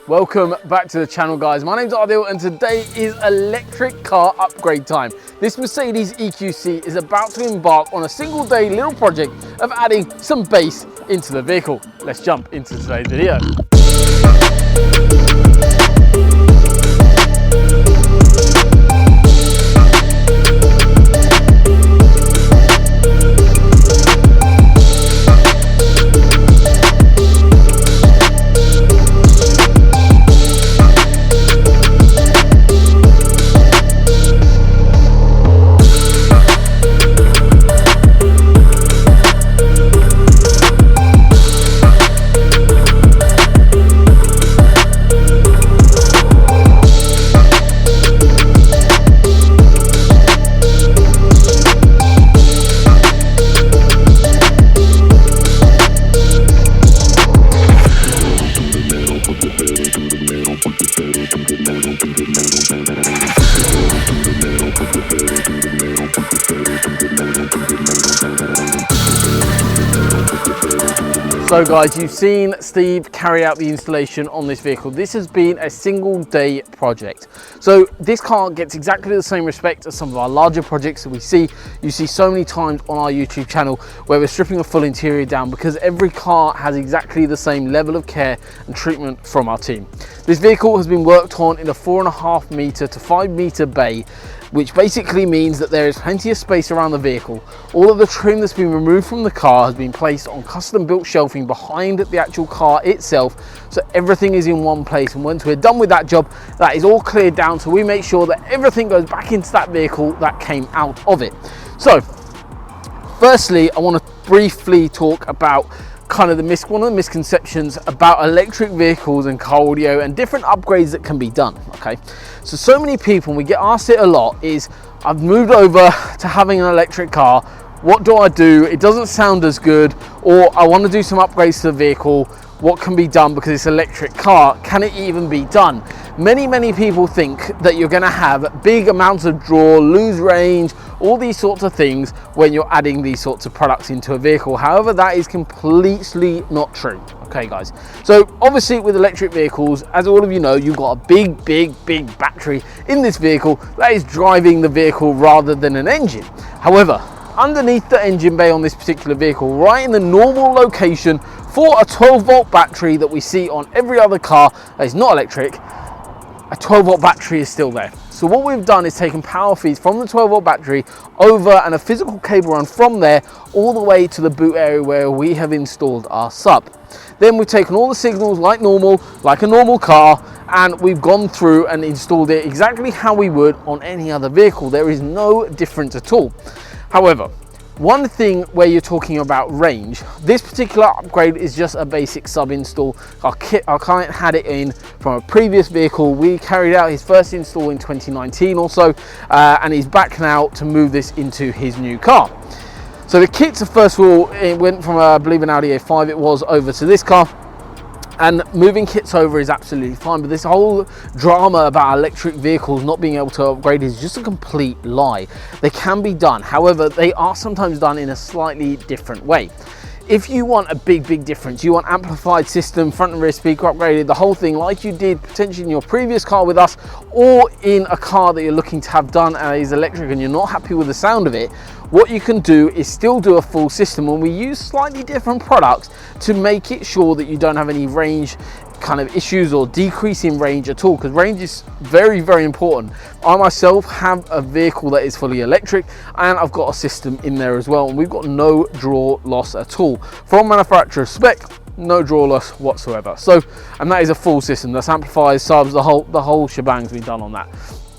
Welcome back to the channel, guys. My name's Adil and today is electric car upgrade time. This Mercedes EQC is about to embark on a single day little project of adding some bass into the vehicle. Let's jump into today's video. So guys, you've seen Steve carry out the installation on this vehicle. This has been a single day project. So this car gets exactly the same respect as some of our larger projects that you see so many times on our YouTube channel, where we're stripping a full interior down, because every car has exactly the same level of care and treatment from our team. This vehicle has been worked on in a 4.5 meter to 5 meter bay, which basically means that there is plenty of space around the vehicle. All of the trim that's been removed from the car has been placed on custom built shelving behind the actual car itself, so everything is in one place. And once we're done with that job, that is all cleared down, so we make sure that everything goes back into that vehicle that came out of it. So firstly, I want to briefly talk about kind of one of the misconceptions about electric vehicles and car audio and different upgrades that can be done. Okay, so many people, and we get asked it a lot, is I've moved over to having an electric car, what do I do? It doesn't sound as good, or I want to do some upgrades to the vehicle. What can be done because it's an electric car? Can it even be done? Many people think that you're going to have big amounts of draw, lose range, all these sorts of things when you're adding these sorts of products into a vehicle. However, that is completely not true. Okay guys, so obviously with electric vehicles, as all of you know, you've got a big battery in this vehicle that is driving the vehicle rather than an engine. However, underneath the engine bay on this particular vehicle, right in the normal location for a 12-volt battery that we see on every other car that is not electric, a 12-volt battery is still there. So what we've done is taken power feeds from the 12-volt battery over, and a physical cable run from there all the way to the boot area where we have installed our sub. Then we've taken all the signals like a normal car, and we've gone through and installed it exactly how we would on any other vehicle. There is no difference at all. However, one thing where you're talking about range, this particular upgrade is just a basic sub install. Our client had it in from a previous vehicle. We carried out his first install in 2019 or so, and he's back now to move this into his new car. So the kits, first of all, it went from, I believe, an Audi A5 it was, over to this car. And moving kits over is absolutely fine, but this whole drama about electric vehicles not being able to upgrade is just a complete lie. They can be done, however, they are sometimes done in a slightly different way. If you want a big difference, you want amplified system, front and rear speaker upgraded, the whole thing, like you did potentially in your previous car with us, or in a car that you're looking to have done and is electric and you're not happy with the sound of it, what you can do is still do a full system, and we use slightly different products to make it sure that you don't have any range kind of issues or decrease in range at all, because range is very important. I myself have a vehicle that is fully electric, and I've got a system in there as well, and we've got no draw loss at all from manufacturer spec. No draw loss whatsoever. So, and that is a full system. That's amplifiers, subs, the whole shebang's been done on that.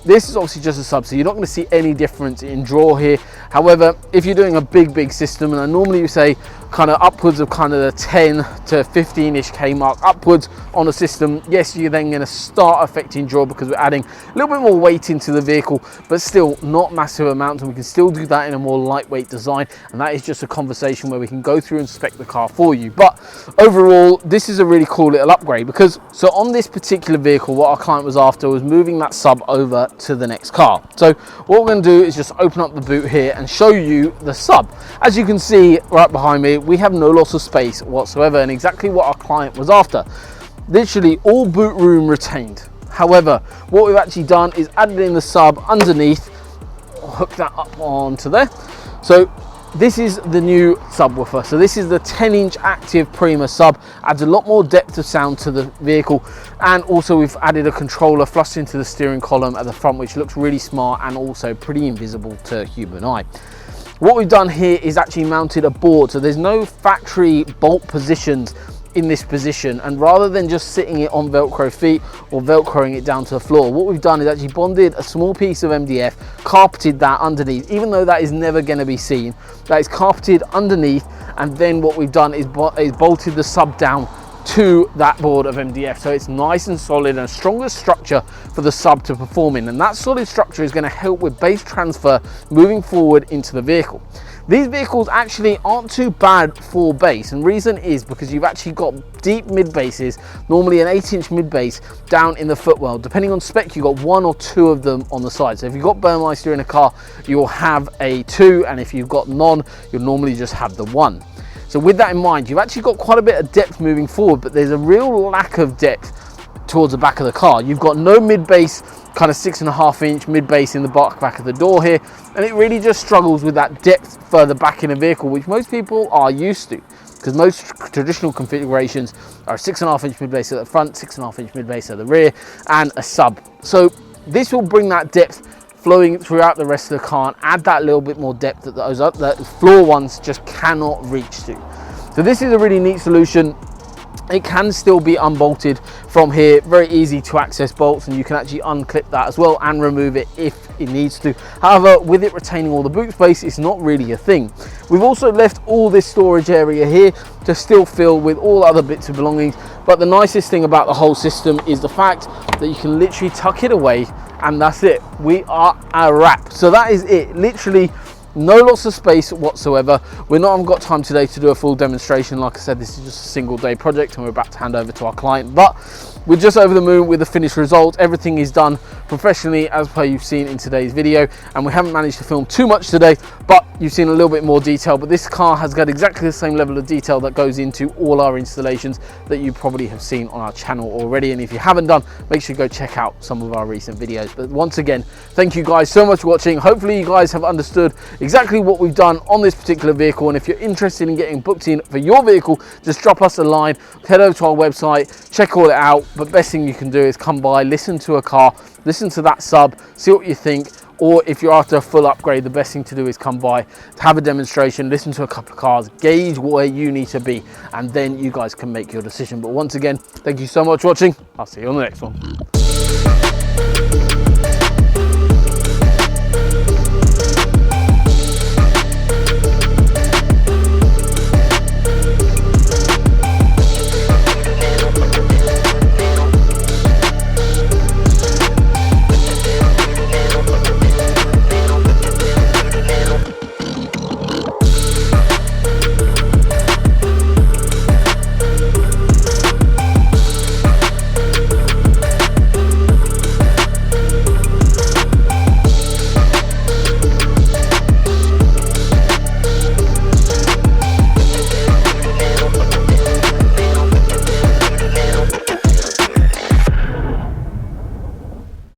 This is obviously just a sub, so you're not going to see any difference in draw here. However, if you're doing a big system, and I normally you say kind of upwards of kind of the 10 to 15-ish K mark upwards on a system, yes, you're then going to start affecting draw because we're adding a little bit more weight into the vehicle, but still not massive amounts, and we can still do that in a more lightweight design, and that is just a conversation where we can go through and spec the car for you. But overall, this is a really cool little upgrade, because so on this particular vehicle, what our client was after was moving that sub over to the next car. So what we're going to do is just open up the boot here and show you the sub. As you can see right behind me, we have no loss of space whatsoever, and exactly what our client was after. literally all boot room retained. However, what we've actually done is added in the sub underneath, hook that up onto there. So this is the new subwoofer. So this is the 10-inch active Prima sub, adds a lot more depth of sound to the vehicle, and also we've added a controller flush into the steering column at the front, which looks really smart and also pretty invisible to human eye. What we've done here is actually mounted a board, so there's no factory bolt positions in this position, and rather than just sitting it on Velcro feet or Velcroing it down to the floor, what we've done is actually bonded a small piece of MDF, carpeted that underneath, even though that is never going to be seen, that is carpeted underneath, and then what we've done is bolted the sub down to that board of MDF, so it's nice and solid and a stronger structure for the sub to perform in, and that solid structure is going to help with bass transfer moving forward into the vehicle. These vehicles actually aren't too bad for bass, and reason is because you've actually got deep mid basses, normally an 8-inch mid bass down in the footwell. Depending on spec, you've got 1 or 2 of them on the side. So if you've got Burmeister in a car, you'll have a 2, and if you've got none, you'll normally just have the 1. So with that in mind, you've actually got quite a bit of depth moving forward, but there's a real lack of depth towards the back of the car. You've got no mid bass, kind of 6.5-inch mid bass in the back of the door here, and it really just struggles with that depth further back in a vehicle, which most people are used to, because most traditional configurations are a 6.5-inch mid bass at the front, 6.5-inch mid bass at the rear, and a sub. So this will bring that depth flowing throughout the rest of the car and add that little bit more depth that those floor ones just cannot reach to. So this is a really neat solution. It can still be unbolted from here, very easy to access bolts, and you can actually unclip that as well and remove it if it needs to. However, with it retaining all the boot space, it's not really a thing. We've also left all this storage area here to still fill with all other bits of belongings, but the nicest thing about the whole system is the fact that you can literally tuck it away, and that's it. We are a wrap. So that is it, literally no loss of space whatsoever. We haven't got time today to do a full demonstration. Like I said, this is just a single day project and we're about to hand over to our client, but we're just over the moon with the finished result. Everything is done professionally as per you've seen in today's video, and we haven't managed to film too much today, but you've seen a little bit more detail. But this car has got exactly the same level of detail that goes into all our installations that you probably have seen on our channel already, and if you haven't done, make sure you go check out some of our recent videos. But once again, thank you guys so much for watching. Hopefully you guys have understood exactly what we've done on this particular vehicle, and if you're interested in getting booked in for your vehicle, just drop us a line, head over to our website, check all it out. But best thing you can do is come by, listen to a car, listen to that sub, see what you think, or if you're after a full upgrade, the best thing to do is come by, have a demonstration, listen to a couple of cars, gauge where you need to be, and then you guys can make your decision. But once again, thank you so much for watching. I'll see you on the next one.